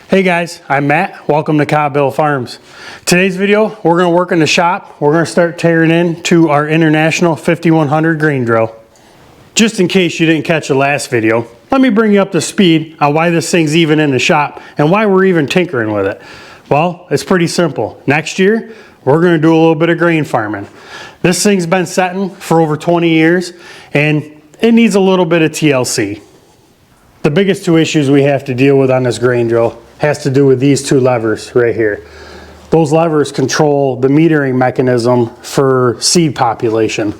Hey guys, I'm Matt. Welcome to Cobbill Farms. Today's video, we're going to work in the shop. We're going to start tearing into our International 5100 grain drill. Just in case you didn't catch the last video, let me bring you up to speed on why this thing's even in the shop and why we're even tinkering with it. Well, it's pretty simple. Next year, we're going to do a little bit of grain farming. This thing's been setting for over 20 years and it needs a little bit of TLC. The biggest two issues we have to deal with on this grain drill has to do with these two levers right here. Those levers control the metering mechanism for seed population.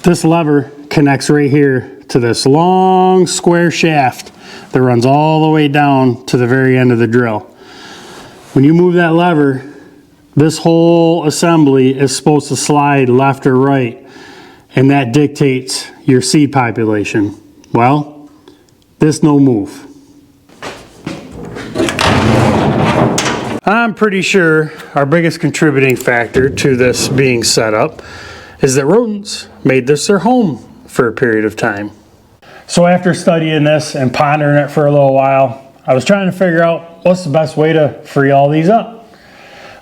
This lever connects right here to this long square shaft that runs all the way down to the very end of the drill. When you move that lever, this whole assembly is supposed to slide left or right, and that dictates your seed population. Well, this no move. I'm pretty sure our biggest contributing factor to this being set up is that rodents made this their home for a period of time. So after studying this and pondering it for a little while, I was trying to figure out what's the best way to free all these up.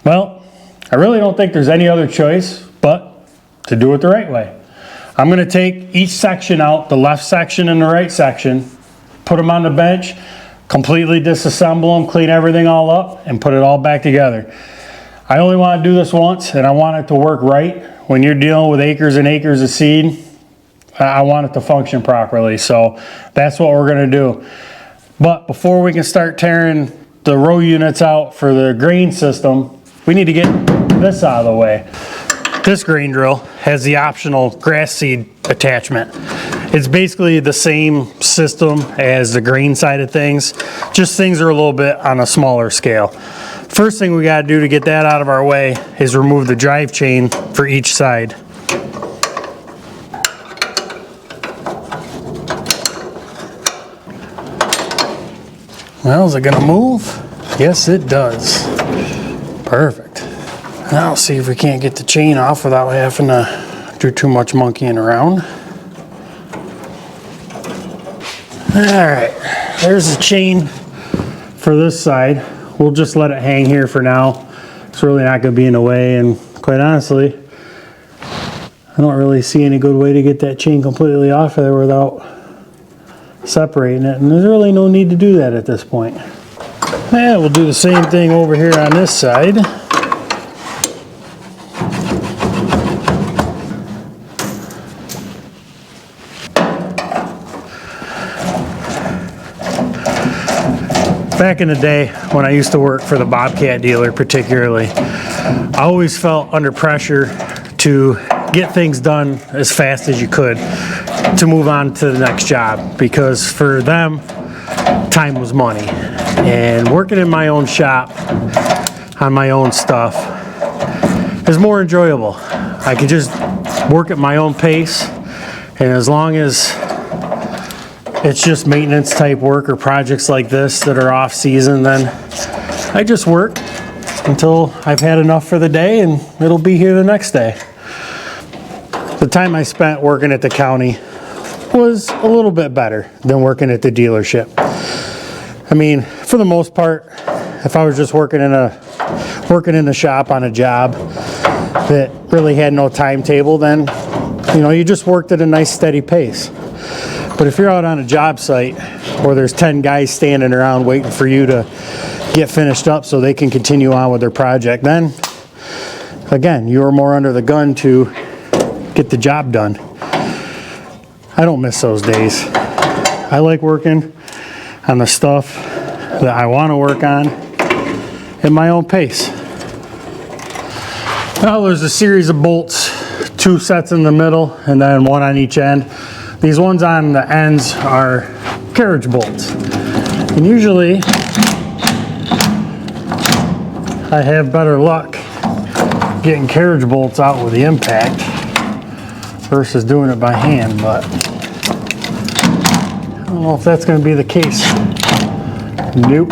Well, I really don't think there's any other choice but to do it the right way. I'm going to take each section out, the left section and the right section, put them on the bench, completely disassemble them, clean everything all up, and put it all back together. I only want to do this once, and I want it to work right. When you're dealing with acres and acres of seed, I want it to function properly. So that's what we're going to do. But before we can start tearing the row units out for the grain system, we need to get this out of the way. This grain drill has the optional grass seed attachment. It's basically the same system as the grain side of things, just things are a little bit on a smaller scale. First thing we got to do to get that out of our way is remove the drive chain for each side. Well, is it going to move? Yes, it does. Perfect. Now, see if we can't get the chain off without having to do too much monkeying around. Alright, there's the chain for this side. We'll just let it hang here for now. It's really not going to be in the way, and quite honestly, I don't really see any good way to get that chain completely off of there without separating it, and there's really no need to do that at this point. And we'll do the same thing over here on this side. Back in the day when I used to work for the Bobcat dealer particularly, I always felt under pressure to get things done as fast as you could to move on to the next job, because for them, time was money. And working in my own shop on my own stuff is more enjoyable. I can just work at my own pace, and as long as it's just maintenance type work or projects like this that are off season, then I just work until I've had enough for the day and it'll be here the next day. The time I spent working at the county was a little bit better than working at the dealership. I mean, for the most part, if I was just working in the shop on a job that really had no timetable, then you just worked at a nice steady pace. But if you're out on a job site where there's 10 guys standing around waiting for you to get finished up so they can continue on with their project, then again, you're more under the gun to get the job done. I don't miss those days. I like working on the stuff that I want to work on at my own pace. Now there's a series of bolts, 2 sets in the middle and then 1 on each end. These ones on the ends are carriage bolts. And usually I have better luck getting carriage bolts out with the impact versus doing it by hand, but I don't know if that's going to be the case. Nope.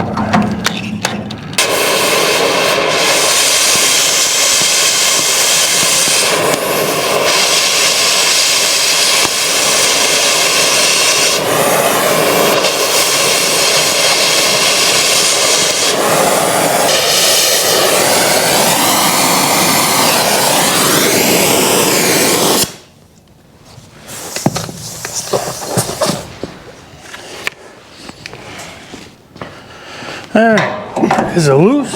All right, is it loose?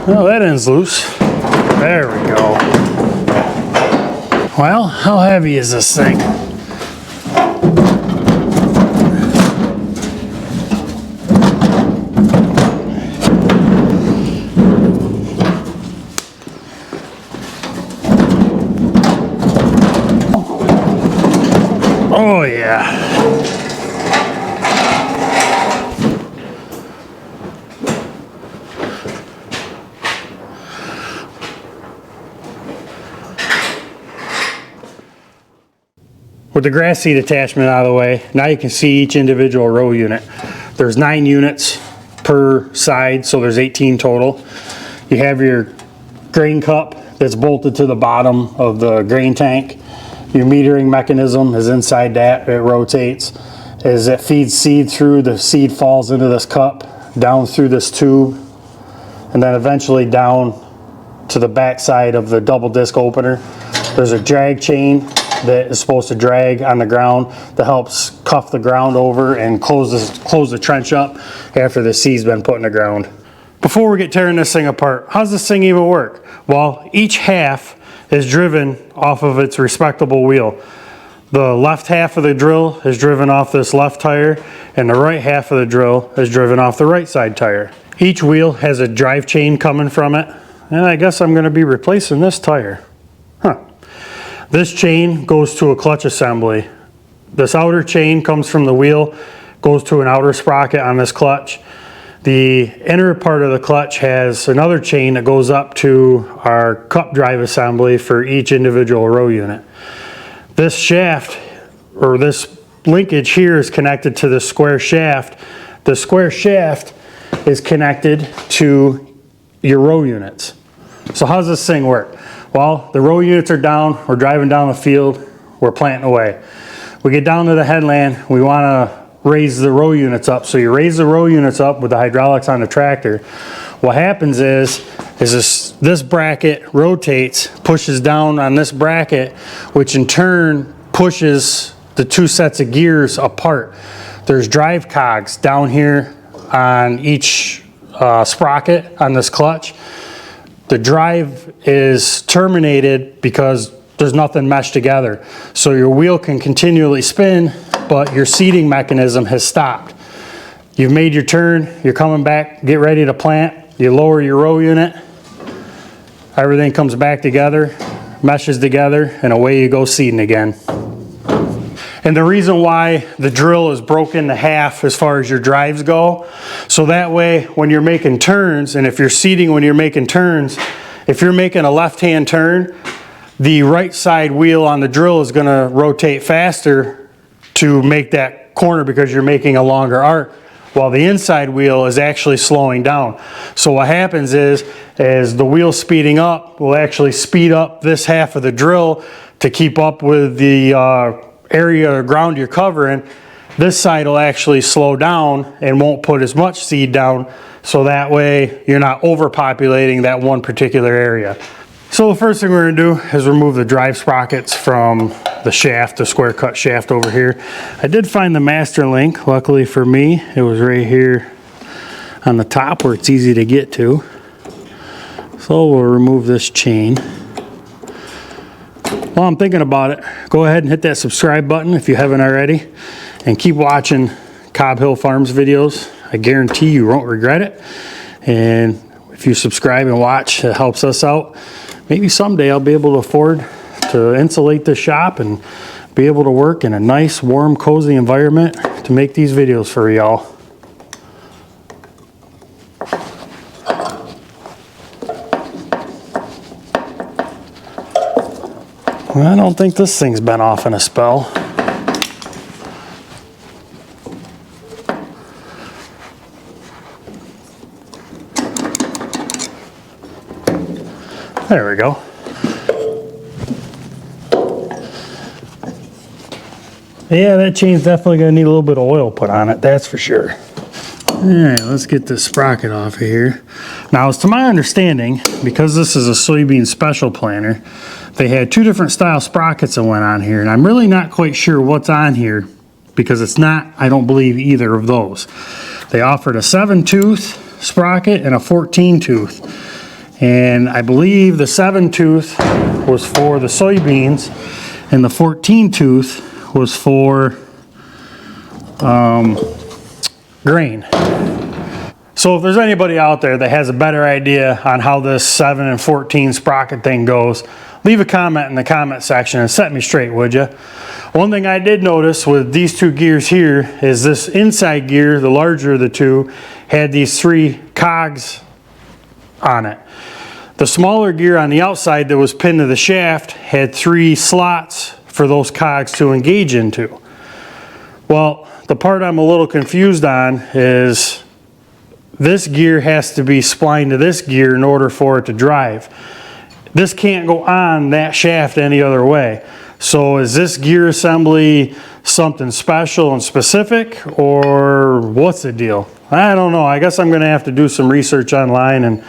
Oh, that end's loose. There we go. Well, how heavy is this thing? Oh yeah. With the grass seat attachment out of the way, now you can see each individual row unit. There's 9 units per side, so there's 18 total. You have your grain cup that's bolted to the bottom of the grain tank. Your metering mechanism is inside that. It rotates. As it feeds seed through, the seed falls into this cup, down through this tube, and then eventually down to the back side of the double disc opener. There's a drag chain that is supposed to drag on the ground that helps cuff the ground over and close the trench up after the seed's been put in the ground. Before we get tearing this thing apart, how's this thing even work? Well, each half is driven off of its respectable wheel. The left half of the drill is driven off this left tire, and the right half of the drill is driven off the right side tire. Each wheel has a drive chain coming from it, and I guess I'm going to be replacing this tire. This chain goes to a clutch assembly. This outer chain comes from the wheel, goes to an outer sprocket on this clutch. The inner part of the clutch has another chain that goes up to our cup drive assembly for each individual row unit. This shaft, or this linkage here, is connected to the square shaft. The square shaft is connected to your row units. So how does this thing work? Well, the row units are down, we're driving down the field, we're planting away. We get down to the headland, we want to raise the row units up. So you raise the row units up with the hydraulics on the tractor. What happens is this bracket rotates, pushes down on this bracket, which in turn pushes the 2 sets of gears apart. There's drive cogs down here on each sprocket on this clutch. The drive is terminated because there's nothing meshed together. So your wheel can continually spin, but your seating mechanism has stopped. You've made your turn, you're coming back, get ready to plant, you lower your row unit, everything comes back together, meshes together, and away you go seeding again. And the reason why the drill is broken in half as far as your drives go, so that way when you're making turns, and if you're seating when you're making turns, if you're making a left-hand turn, the right side wheel on the drill is going to rotate faster to make that corner because you're making a longer arc, while the inside wheel is actually slowing down. So what happens is, as the wheel speeding up, will actually speed up this half of the drill to keep up with the area of ground you're covering. This side will actually slow down and won't put as much seed down, so that way you're not overpopulating that one particular area. So the first thing we're going to do is remove the drive sprockets from the shaft, the square cut shaft over here. I did find the master link. Luckily for me, it was right here on the top where it's easy to get to. So we'll remove this chain. While I'm thinking about it, go ahead and hit that subscribe button if you haven't already, and keep watching Cobb Hill Farms videos. I guarantee you won't regret it. And if you subscribe and watch, it helps us out. Maybe someday I'll be able to afford to insulate the shop and be able to work in a nice, warm, cozy environment to make these videos for y'all. I don't think this thing's been off in a spell. There we go. Yeah, that chain's definitely going to need a little bit of oil put on it, that's for sure. Alright, let's get this sprocket off of here. Now, as to my understanding, because this is a soybean special planter, they had two different style sprockets that went on here, and I'm really not quite sure what's on here because it's not, I don't believe, either of those. They offered a 7-tooth sprocket and a 14-tooth. And I believe the 7-tooth was for the soybeans and the 14-tooth was for grain. So if there's anybody out there that has a better idea on how this 7 and 14 sprocket thing goes, leave a comment in the comment section and set me straight, would you? One thing I did notice with these two gears here is this inside gear, the larger of the two, had these 3 cogs on it. The smaller gear on the outside that was pinned to the shaft had 3 slots for those cogs to engage into. Well, the part I'm a little confused on is this gear has to be splined to this gear in order for it to drive. This can't go on that shaft any other way. So is this gear assembly something special and specific, or what's the deal? I don't know. I guess I'm going to have to do some research online, and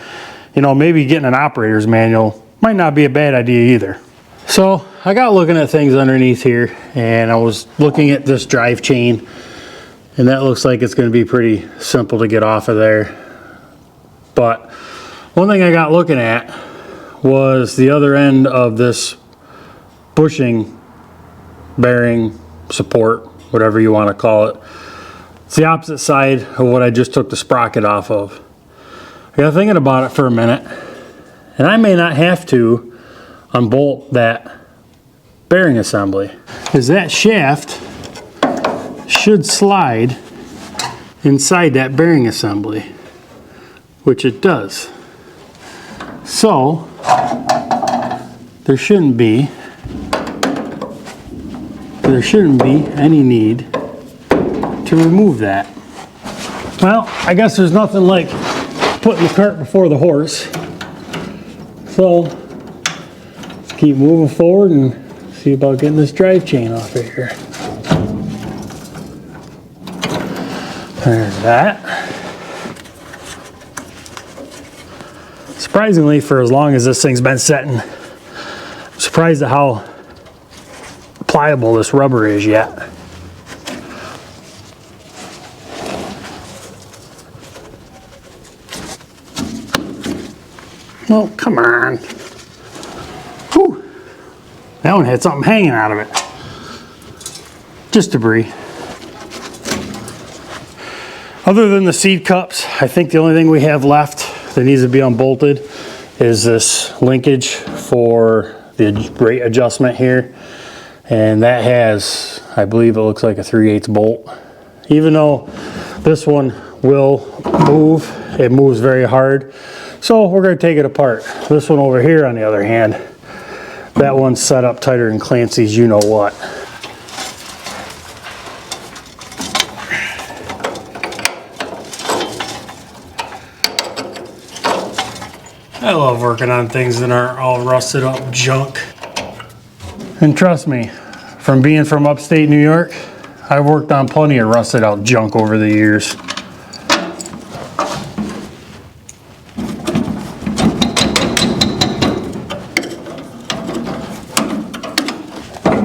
you know, maybe getting an operator's manual might not be a bad idea either. So I got looking at things underneath here, and I was looking at this drive chain, and that looks like it's going to be pretty simple to get off of there. But one thing I got looking at was the other end of this bushing bearing support, whatever you want to call it. It's the opposite side of what I just took the sprocket off of. I got thinking about it for a minute, and I may not have to unbolt that bearing assembly, because that shaft should slide inside that bearing assembly, which it does. So there shouldn't be any need to remove that. Well, I guess there's nothing like putting the cart before the horse. So let's keep moving forward and see about getting this drive chain off of here. There's that. Surprisingly, for as long as this thing's been setting, I'm surprised at how pliable this rubber is yet. Oh, come on. Whew. That one had something hanging out of it. Just debris. Other than the seed cups, I think the only thing we have left that needs to be unbolted is this linkage for the rate adjustment here. And that has, I believe it looks like a 3/8 bolt. Even though this one will move, it moves very hard. So we're going to take it apart. This one over here, on the other hand, that one's set up tighter than Clancy's you know what. I love working on things that aren't all rusted up junk. And trust me, from being from upstate New York, I've worked on plenty of rusted out junk over the years.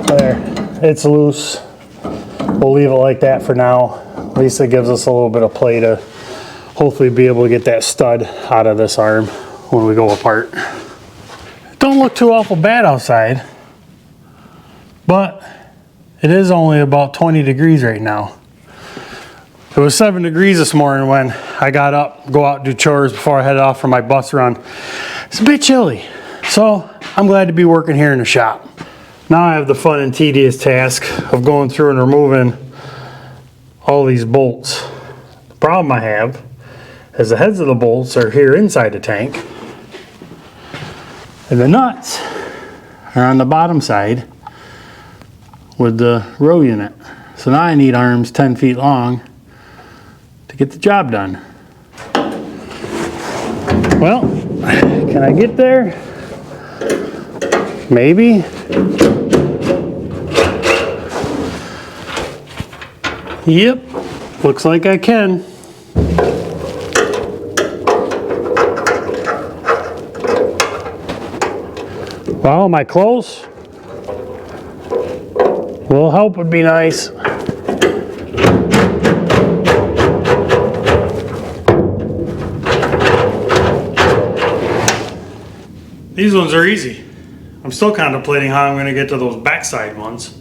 There, it's loose. We'll leave it like that for now. At least it gives us a little bit of play to hopefully be able to get that stud out of this arm when we go apart. It don't look too awful bad outside, but it is only about 20 degrees right now. It was 7 degrees this morning when I got up, go out and do chores before I headed off for my bus run. It's a bit chilly, so I'm glad to be working here in the shop. Now I have the fun and tedious task of going through and removing all these bolts. The problem I have is the heads of the bolts are here inside the tank, and the nuts are on the bottom side with the row unit. So now I need arms 10 feet long to get the job done. Well, can I get there? Maybe. Yep, looks like I can. Well, am I close? A little help would be nice. These ones are easy. I'm still contemplating how I'm going to get to those backside ones.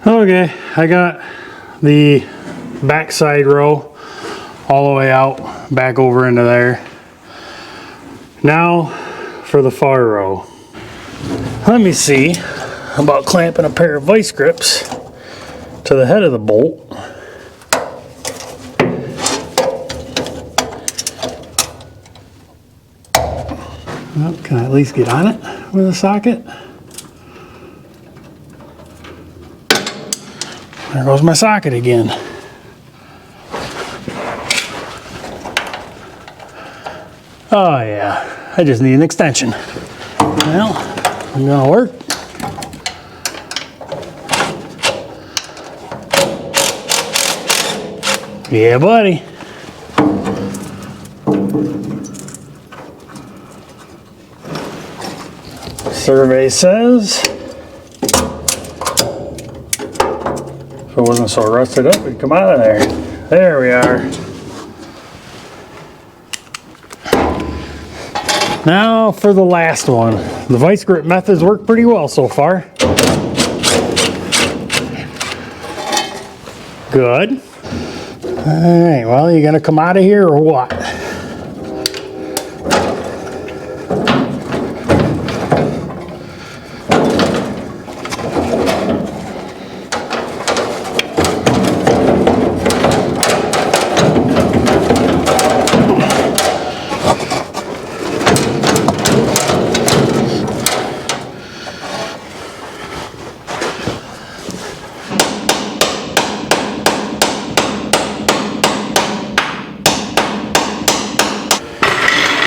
Okay, I got the backside row all the way out, back over into there. Now for the far row. Let me see about clamping a pair of vice grips to the head of the bolt. Well, can I at least get on it with a socket? There goes my socket again. Oh yeah, I just need an extension. Well, I'm gonna work. Yeah, buddy. Survey says if it wasn't so rusted up, we'd come out of there. There we are. Now for the last one. The vice grip methods work pretty well so far. Good. Alright, well, you gonna come out of here or what?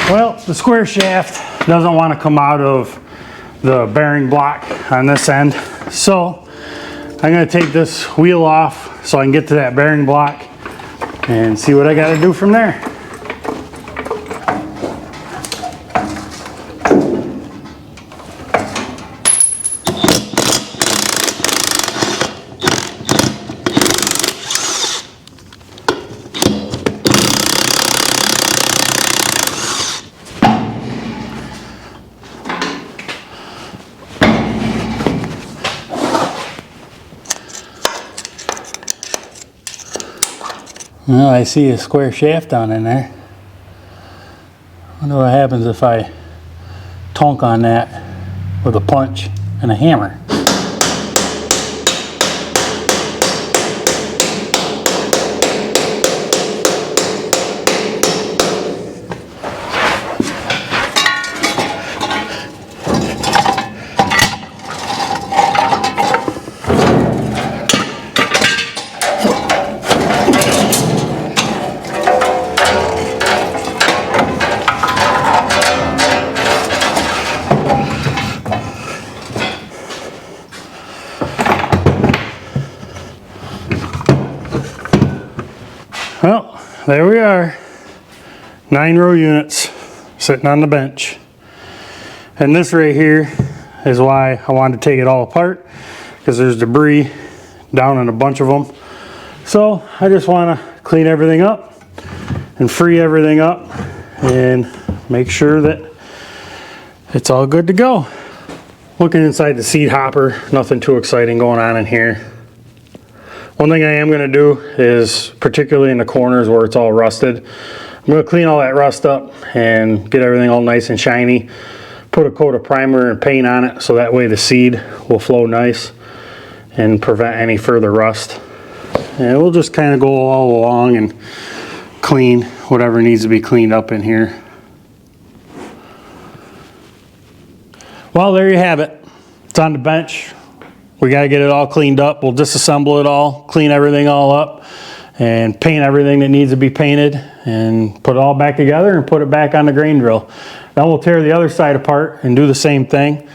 Well, the square shaft doesn't want to come out of the bearing block on this end. So I'm going to take this wheel off so I can get to that bearing block and see what I got to do from there. Well, I see a square shaft down in there. I wonder what happens if I tonk on that with a punch and a hammer. Well, there we are. 9 row units sitting on the bench. And this right here is why I wanted to take it all apart, because there's debris down in a bunch of them. So I just want to clean everything up and free everything up and make sure that it's all good to go. Looking inside the seed hopper, nothing too exciting going on in here. One thing I am going to do is, particularly in the corners where it's all rusted, I'm going to clean all that rust up and get everything all nice and shiny. Put a coat of primer and paint on it so that way the seed will flow nice and prevent any further rust. And we'll just kind of go all along and clean whatever needs to be cleaned up in here. Well, there you have it. It's on the bench. We got to get it all cleaned up. We'll disassemble it all, clean everything all up, and paint everything that needs to be painted, and put it all back together and put it back on the grain drill. Then we'll tear the other side apart and do the same thing.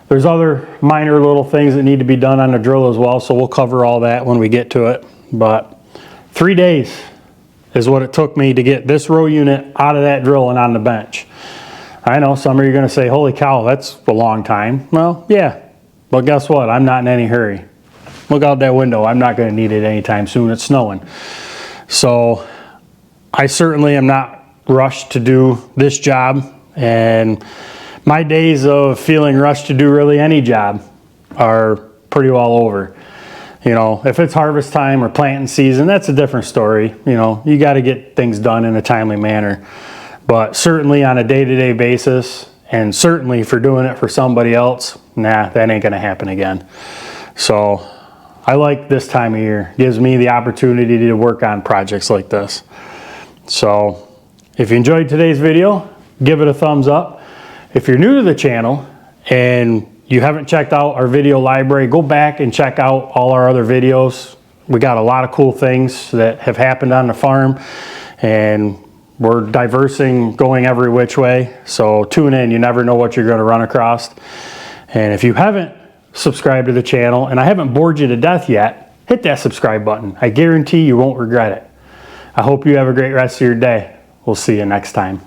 There's other minor little things that need to be done on the drill as well, so we'll cover all that when we get to it. But 3 days, is what it took me to get this row unit out of that drill and on the bench. I know some of you are going to say, holy cow, that's a long time. Well, yeah, but guess what? I'm not in any hurry. Look out that window. I'm not going to need it anytime soon. It's snowing. So I certainly am not rushed to do this job, and my days of feeling rushed to do really any job are pretty well over. You know, if it's harvest time or planting season, that's a different story. You know, you got to get things done in a timely manner. But certainly on a day-to-day basis, and certainly for doing it for somebody else, nah, that ain't going to happen again. So I like this time of year. Gives me the opportunity to work on projects like this. So if you enjoyed today's video, give it a thumbs up. If you're new to the channel and you haven't checked out our video library, go back and check out all our other videos. We got a lot of cool things that have happened on the farm, and we're diversing, going every which way. So tune in, you never know what you're going to run across. And if you haven't subscribed to the channel, and I haven't bored you to death yet, hit that subscribe button. I guarantee you won't regret it. I hope you have a great rest of your day. We'll see you next time.